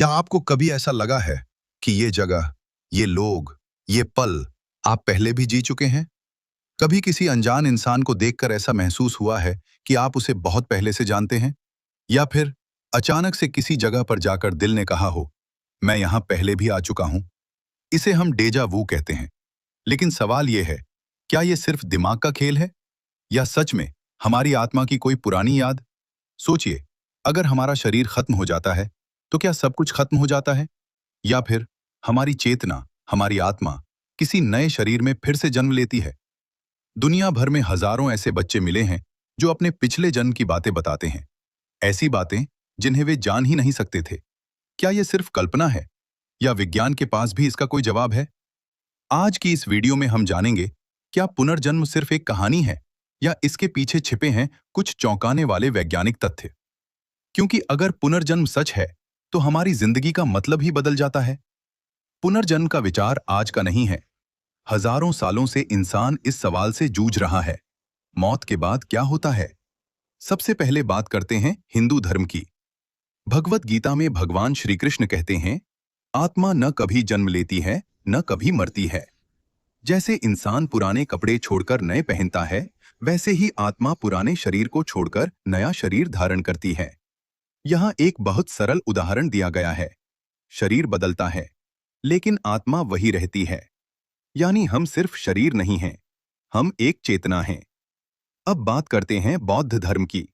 क्या आपको कभी ऐसा लगा है कि ये जगह, ये लोग, ये पल आप पहले भी जी चुके हैं? कभी किसी अनजान इंसान को देखकर ऐसा महसूस हुआ है कि आप उसे बहुत पहले से जानते हैं? या फिर अचानक से किसी जगह पर जाकर दिल ने कहा हो, मैं यहाँ पहले भी आ चुका हूँ? इसे हम डेजा वू कहते हैं। लेकिन सवाल ये है, क्या ये सिर्फ दिमाग का खेल है या सच में हमारी आत्मा की कोई पुरानी याद? सोचिए, अगर हमारा शरीर खत्म हो जाता है, तो क्या सब कुछ खत्म हो जाता है? या फिर हमारी चेतना, हमारी आत्मा किसी नए शरीर में फिर से जन्म लेती है? दुनिया भर में हजारों ऐसे बच्चे मिले हैं जो अपने पिछले जन्म की बातें बताते हैं, ऐसी बातें जिन्हें वे जान ही नहीं सकते थे। क्या यह सिर्फ कल्पना है या विज्ञान के पास भी इसका कोई जवाब है? आज की इस वीडियो में हम जानेंगे, क्या पुनर्जन्म सिर्फ एक कहानी है या इसके पीछे छिपे हैं कुछ चौंकाने वाले वैज्ञानिक तथ्य। क्योंकि अगर पुनर्जन्म सच है, तो हमारी जिंदगी का मतलब ही बदल जाता है। पुनर्जन्म का विचार आज का नहीं है। हजारों सालों से इंसान इस सवाल से जूझ रहा है, मौत के बाद क्या होता है। सबसे पहले बात करते हैं हिंदू धर्म की। भगवत गीता में भगवान श्री कृष्ण कहते हैं, आत्मा न कभी जन्म लेती है, न कभी मरती है। जैसे इंसान पुराने कपड़े छोड़कर नए पहनता है, वैसे ही आत्मा पुराने शरीर को छोड़कर नया शरीर धारण करती है। यहाँ एक बहुत सरल उदाहरण दिया गया है। शरीर बदलता है, लेकिन आत्मा वही रहती है। यानी हम सिर्फ शरीर नहीं हैं, हम एक चेतना हैं। अब बात करते हैं बौद्ध धर्म की।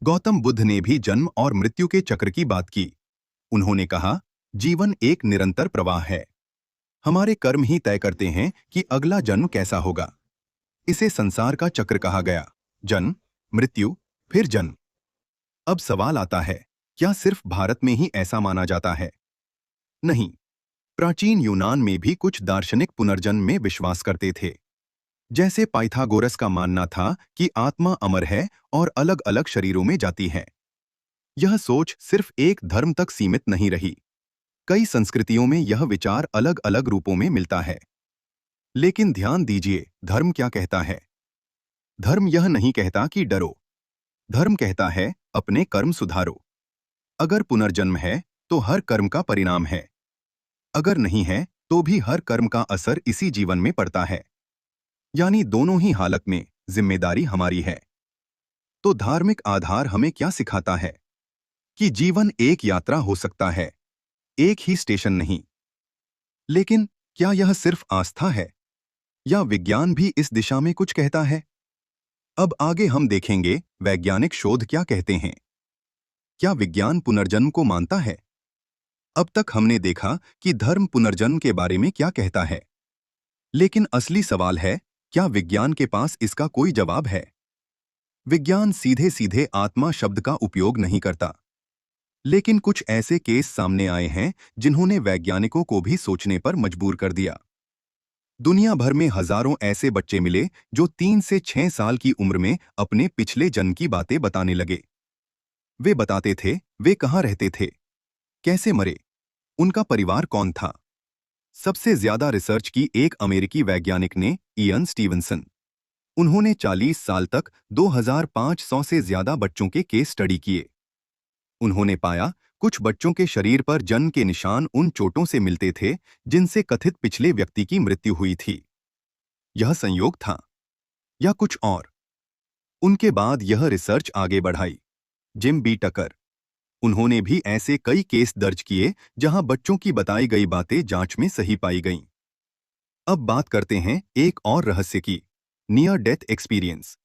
गौतम बुद्ध ने भी जन्म और मृत्यु के चक्र की बात की। उन्होंने कहा, जीवन एक निरंतर प्रवाह है। हमारे कर्म ही तय करते हैं कि अगला जन्म कैसा होगा। इसे संसार का चक्र कहा गया। जन्म, मृत्यु, फिर जन्म। अब सवाल आता है, क्या सिर्फ भारत में ही ऐसा माना जाता है? नहीं, प्राचीन यूनान में भी कुछ दार्शनिक पुनर्जन्म में विश्वास करते थे। जैसे पाइथागोरस का मानना था कि आत्मा अमर है और अलग अलग शरीरों में जाती है। यह सोच सिर्फ एक धर्म तक सीमित नहीं रही। कई संस्कृतियों में यह विचार अलग अलग रूपों में मिलता है। लेकिन ध्यान दीजिए, धर्म क्या कहता है? धर्म यह नहीं कहता कि डरो। धर्म कहता है, अपने कर्म सुधारो। अगर पुनर्जन्म है, तो हर कर्म का परिणाम है। अगर नहीं है, तो भी हर कर्म का असर इसी जीवन में पड़ता है। यानी दोनों ही हालत में जिम्मेदारी हमारी है। तो धार्मिक आधार हमें क्या सिखाता है? कि जीवन एक यात्रा हो सकता है, एक ही स्टेशन नहीं। लेकिन क्या यह सिर्फ आस्था है, या विज्ञान भी इस दिशा में कुछ कहता है? अब आगे हम देखेंगे वैज्ञानिक शोध क्या कहते हैं। क्या विज्ञान पुनर्जन्म को मानता है? अब तक हमने देखा कि धर्म पुनर्जन्म के बारे में क्या कहता है। लेकिन असली सवाल है, क्या विज्ञान के पास इसका कोई जवाब है? विज्ञान सीधे सीधे आत्मा शब्द का उपयोग नहीं करता। लेकिन कुछ ऐसे केस सामने आए हैं जिन्होंने वैज्ञानिकों को भी सोचने पर मजबूर कर दिया। दुनिया भर में हजारों ऐसे बच्चे मिले जो 3 से 6 साल की उम्र में अपने पिछले जन्म की बातें बताने लगे। वे बताते थे, वे कहाँ रहते थे, कैसे मरे, उनका परिवार कौन था। सबसे ज्यादा रिसर्च की एक अमेरिकी वैज्ञानिक ने, इयन स्टीवनसन। उन्होंने 40 साल तक 2500 से ज्यादा बच्चों के केस स्टडी किए। उन्होंने पाया, कुछ बच्चों के शरीर पर जन्म के निशान उन चोटों से मिलते थे जिनसे कथित पिछले व्यक्ति की मृत्यु हुई थी। यह संयोग था या कुछ और? उनके बाद यह रिसर्च आगे बढ़ाई। जिम बी टकर, उन्होंने भी ऐसे कई केस दर्ज किए जहां बच्चों की बताई गई बातें जांच में सही पाई गईं। अब बात करते हैं एक और रहस्य की, नियर डेथ एक्सपीरियंस।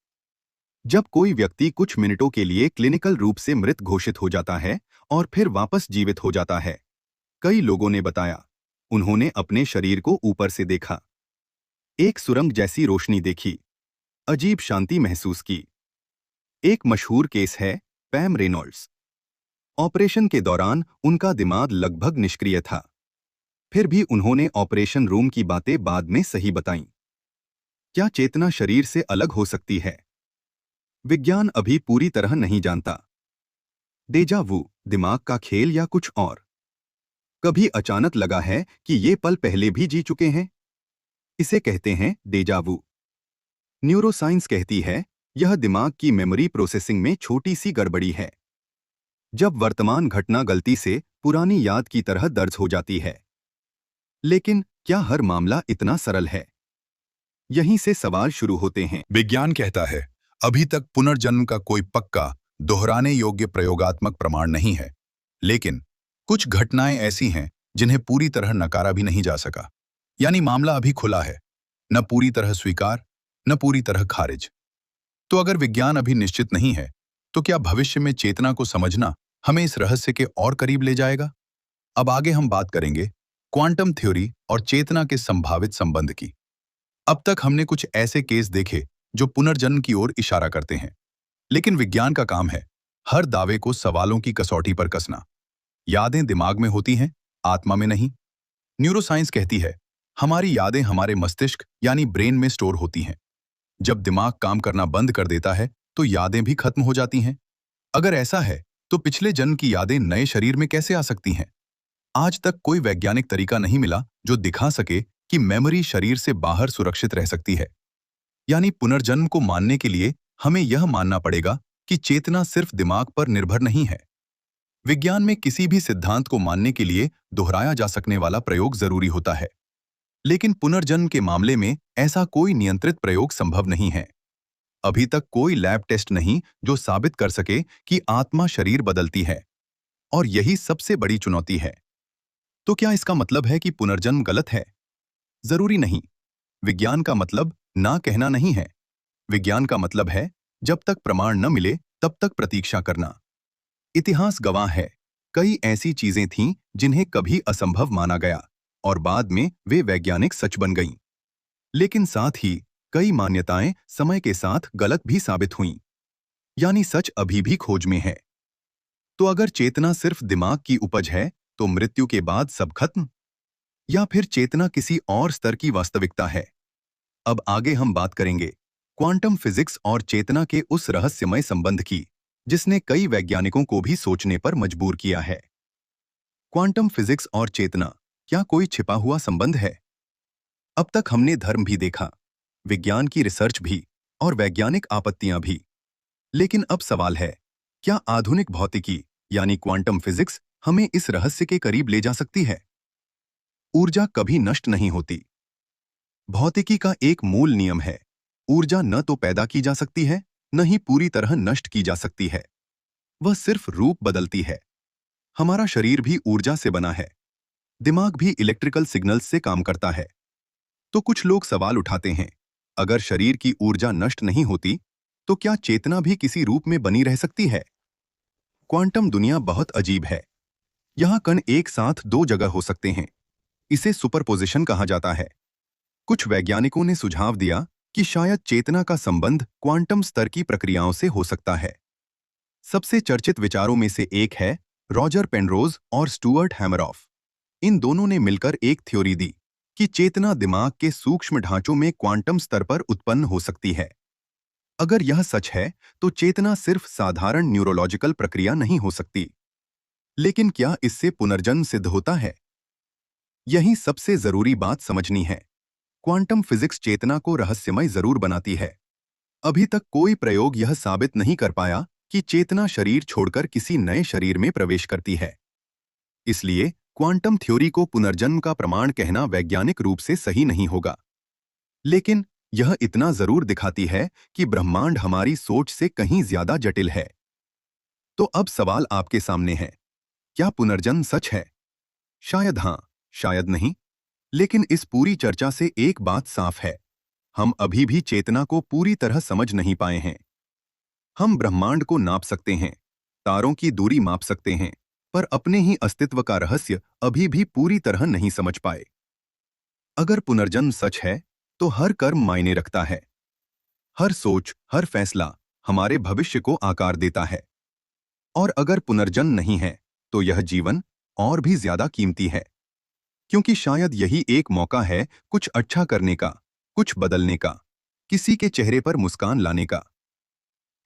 जब कोई व्यक्ति कुछ मिनटों के लिए क्लिनिकल रूप से मृत घोषित हो जाता है और फिर वापस जीवित हो जाता है। कई लोगों ने बताया, उन्होंने अपने शरीर को ऊपर से देखा, एक सुरंग जैसी रोशनी देखी, अजीब शांति महसूस की। एक मशहूर केस है पैम रेनॉल्ड्स। ऑपरेशन के दौरान उनका दिमाग लगभग निष्क्रिय था। फिर भी उन्होंने ऑपरेशन रूम की बातें बाद में सही बताईं। क्या चेतना शरीर से अलग हो सकती है? विज्ञान अभी पूरी तरह नहीं जानता। डेजा वू, दिमाग का खेल या कुछ और? कभी अचानक लगा है कि ये पल पहले भी जी चुके हैं? इसे कहते हैं डेजा वू। न्यूरोसाइंस कहती है, यह दिमाग की मेमोरी प्रोसेसिंग में छोटी सी गड़बड़ी है। जब वर्तमान घटना गलती से पुरानी याद की तरह दर्ज हो जाती है। लेकिन क्या हर मामला इतना सरल है? यहीं से सवाल शुरू होते हैं। विज्ञान कहता है अभी तक पुनर्जन्म का कोई पक्का दोहराने योग्य प्रयोगात्मक प्रमाण नहीं है, लेकिन कुछ घटनाएं ऐसी हैं जिन्हें पूरी तरह नकारा भी नहीं जा सका। यानी मामला अभी खुला है, न पूरी तरह स्वीकार, न पूरी तरह खारिज। तो अगर विज्ञान अभी निश्चित नहीं है, तो क्या भविष्य में चेतना को समझना हमें इस रहस्य के और करीब ले जाएगा? अब आगे हम बात करेंगे क्वांटम थ्योरी और चेतना के संभावित संबंध की। अब तक हमने कुछ ऐसे केस देखे जो पुनर्जन्म की ओर इशारा करते हैं, लेकिन विज्ञान का काम है हर दावे को सवालों की कसौटी पर कसना। यादें दिमाग में होती हैं, आत्मा में नहीं। न्यूरोसाइंस कहती है हमारी यादें हमारे मस्तिष्क यानी ब्रेन में स्टोर होती हैं। जब दिमाग काम करना बंद कर देता है तो यादें भी खत्म हो जाती हैं। अगर ऐसा है तो पिछले जन्म की यादें नए शरीर में कैसे आ सकती हैं? आज तक कोई वैज्ञानिक तरीका नहीं मिला जो दिखा सके कि मेमोरी शरीर से बाहर सुरक्षित रह सकती है। यानी पुनर्जन्म को मानने के लिए हमें यह मानना पड़ेगा कि चेतना सिर्फ दिमाग पर निर्भर नहीं है। विज्ञान में किसी भी सिद्धांत को मानने के लिए दोहराया जा सकने वाला प्रयोग जरूरी होता है, लेकिन पुनर्जन्म के मामले में ऐसा कोई नियंत्रित प्रयोग संभव नहीं है। अभी तक कोई लैब टेस्ट नहीं जो साबित कर सके कि आत्मा शरीर बदलती है, और यही सबसे बड़ी चुनौती है। तो क्या इसका मतलब है कि पुनर्जन्म गलत है? जरूरी नहीं। विज्ञान का मतलब ना कहना नहीं है। विज्ञान का मतलब है जब तक प्रमाण न मिले तब तक प्रतीक्षा करना। इतिहास गवाह है, कई ऐसी चीजें थीं जिन्हें कभी असंभव माना गया और बाद में वे वैज्ञानिक सच बन गईं। लेकिन साथ ही कई मान्यताएं समय के साथ गलत भी साबित हुईं। यानी सच अभी भी खोज में है। तो अगर चेतना सिर्फ दिमाग की उपज है तो मृत्यु के बाद सब खत्म, या फिर चेतना किसी और स्तर की वास्तविकता है? अब आगे हम बात करेंगे क्वांटम फिजिक्स और चेतना के उस रहस्यमय संबंध की जिसने कई वैज्ञानिकों को भी सोचने पर मजबूर किया है। क्वांटम फिजिक्स और चेतना, क्या कोई छिपा हुआ संबंध है? अब तक हमने धर्म भी देखा, विज्ञान की रिसर्च भी, और वैज्ञानिक आपत्तियां भी। लेकिन अब सवाल है, क्या आधुनिक भौतिकी यानी क्वांटम फिजिक्स हमें इस रहस्य के करीब ले जा सकती है? ऊर्जा कभी नष्ट नहीं होती। भौतिकी का एक मूल नियम है, ऊर्जा न तो पैदा की जा सकती है, न ही पूरी तरह नष्ट की जा सकती है। वह सिर्फ रूप बदलती है। हमारा शरीर भी ऊर्जा से बना है। दिमाग भी इलेक्ट्रिकल सिग्नल्स से काम करता है। तो कुछ लोग सवाल उठाते हैं, अगर शरीर की ऊर्जा नष्ट नहीं होती, तो क्या चेतना भी किसी रूप में बनी रह सकती है? क्वांटम दुनिया बहुत अजीब है। यहाँ कण एक साथ दो जगह हो सकते हैं। इसे सुपरपोजिशन कहा जाता है। कुछ वैज्ञानिकों ने सुझाव दिया कि शायद चेतना का संबंध क्वांटम स्तर की प्रक्रियाओं से हो सकता है। सबसे चर्चित विचारों में से एक है रॉजर पेनरोज और स्टुअर्ट हैमरऑफ। इन दोनों ने मिलकर एक थ्योरी दी कि चेतना दिमाग के सूक्ष्म ढांचों में क्वांटम स्तर पर उत्पन्न हो सकती है। अगर यह सच है तो चेतना सिर्फ साधारण न्यूरोलॉजिकल प्रक्रिया नहीं हो सकती। लेकिन क्या इससे पुनर्जन्म सिद्ध होता है? यही सबसे जरूरी बात समझनी है। क्वांटम फिजिक्स चेतना को रहस्यमय जरूर बनाती है। अभी तक कोई प्रयोग यह साबित नहीं कर पाया कि चेतना शरीर छोड़कर किसी नए शरीर में प्रवेश करती है। इसलिए क्वांटम थ्योरी को पुनर्जन्म का प्रमाण कहना वैज्ञानिक रूप से सही नहीं होगा। लेकिन यह इतना जरूर दिखाती है कि ब्रह्मांड हमारी सोच से कहीं ज्यादा जटिल है। तो अब सवाल आपके सामने है, क्या पुनर्जन्म सच है? शायद हाँ, शायद नहीं। लेकिन इस पूरी चर्चा से एक बात साफ है, हम अभी भी चेतना को पूरी तरह समझ नहीं पाए हैं। हम ब्रह्मांड को नाप सकते हैं, तारों की दूरी माप सकते हैं, पर अपने ही अस्तित्व का रहस्य अभी भी पूरी तरह नहीं समझ पाए। अगर पुनर्जन्म सच है, तो हर कर्म मायने रखता है। हर सोच, हर फैसला हमारे भविष्य को आकार देता है। और अगर पुनर्जन्म नहीं है, तो यह जीवन और भी ज्यादा कीमती है। क्योंकि शायद यही एक मौका है कुछ अच्छा करने का, कुछ बदलने का, किसी के चेहरे पर मुस्कान लाने का।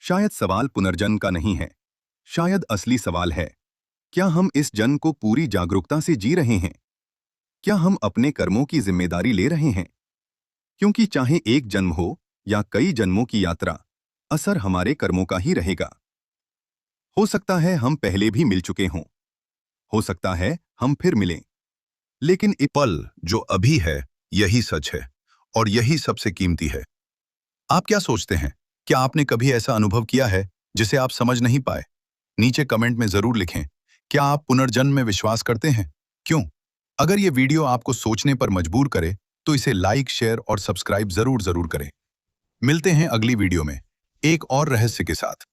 शायद सवाल पुनर्जन्म का नहीं है। शायद असली सवाल है, क्या हम इस जन्म को पूरी जागरूकता से जी रहे हैं? क्या हम अपने कर्मों की जिम्मेदारी ले रहे हैं? क्योंकि चाहे एक जन्म हो या कई जन्मों की यात्रा, असर हमारे कर्मों का ही रहेगा। हो सकता है हम पहले भी मिल चुके हों, हो सकता है हम फिर मिलें, लेकिन पल जो अभी है यही सच है और यही सबसे कीमती है। आप क्या सोचते हैं? क्या आपने कभी ऐसा अनुभव किया है जिसे आप समझ नहीं पाए? नीचे कमेंट में जरूर लिखें। क्या आप पुनर्जन्म में विश्वास करते हैं? क्यों? अगर ये वीडियो आपको सोचने पर मजबूर करे तो इसे लाइक, शेयर और सब्सक्राइब जरूर जरूर करें। मिलते हैं अगली वीडियो में एक और रहस्य के साथ।